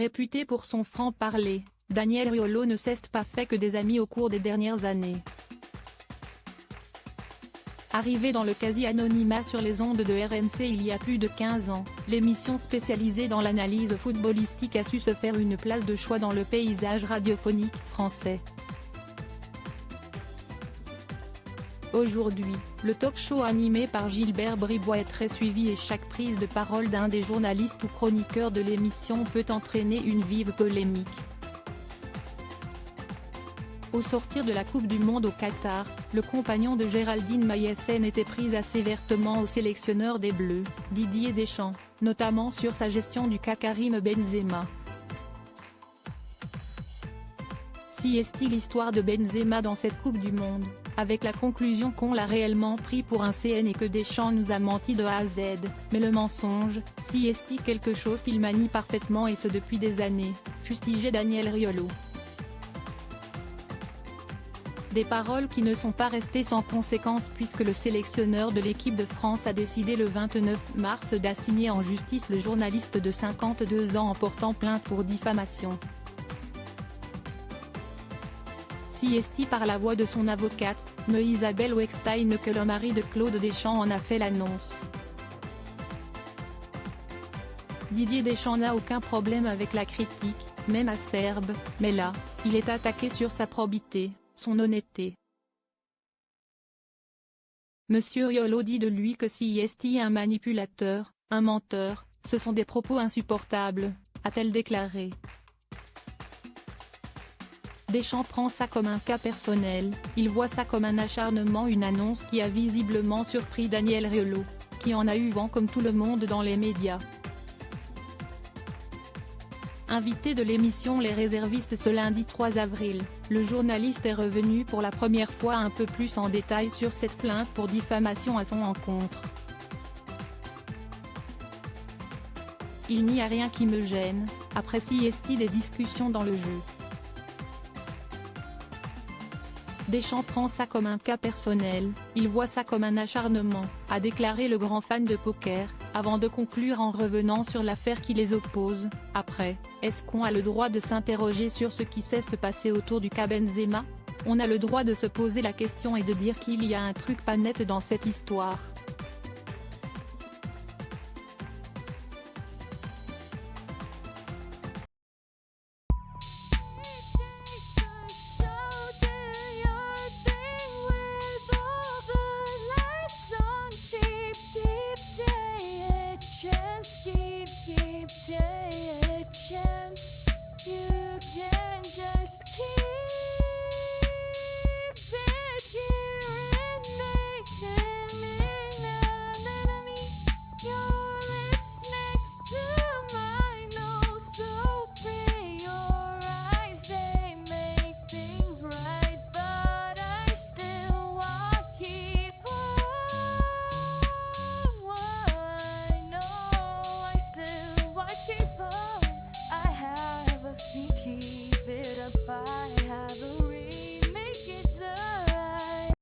Réputé pour son franc-parler, Daniel Riolo ne s'est pas fait que des amis au cours des dernières années. Arrivé dans le quasi-anonymat sur les ondes de RMC il y a plus de 15 ans, l'émission spécialisée dans l'analyse footballistique a su se faire une place de choix dans le paysage radiophonique français. Aujourd'hui, le talk-show animé par Gilbert Bribois est très suivi et chaque prise de parole d'un des journalistes ou chroniqueurs de l'émission peut entraîner une vive polémique. Au sortir de la Coupe du Monde au Qatar, le compagnon de Géraldine Maïssen était pris assez vertement au sélectionneur des Bleus, Didier Deschamps, notamment sur sa gestion du cas Karim Benzema. Si est-il l'histoire de Benzema dans cette Coupe du Monde, avec la conclusion qu'on l'a réellement pris pour un CN et que Deschamps nous a menti de A à Z, mais le mensonge, si est-il quelque chose qu'il manie parfaitement et ce depuis des années, fustigeait Daniel Riolo. Des paroles qui ne sont pas restées sans conséquence puisque le sélectionneur de l'équipe de France a décidé le 29 mars d'assigner en justice le journaliste de 52 ans en portant plainte pour diffamation. Si est-il par la voix de son avocate, Isabelle Weckstein que le mari de Claude Deschamps en a fait l'annonce. Didier Deschamps n'a aucun problème avec la critique, même acerbe, mais là, il est attaqué sur sa probité, son honnêteté. Monsieur Riolo dit de lui que si est un manipulateur, un menteur, ce sont des propos insupportables, a-t-elle déclaré. Deschamps prend ça comme un cas personnel, il voit ça comme un acharnement, une annonce qui a visiblement surpris Daniel Riolo, qui en a eu vent comme tout le monde dans les médias. Invité de l'émission Les Réservistes ce lundi 3 avril, le journaliste est revenu pour la première fois un peu plus en détail sur cette plainte pour diffamation à son encontre. Il n'y a rien qui me gêne, apprécie-t-il des discussions dans le jeu. Deschamps prend ça comme un cas personnel, il voit ça comme un acharnement, a déclaré le grand fan de poker, avant de conclure en revenant sur l'affaire qui les oppose. Après, est-ce qu'on a le droit de s'interroger sur ce qui s'est passé autour du cas Benzema? On a le droit de se poser la question et de dire qu'il y a un truc pas net dans cette histoire.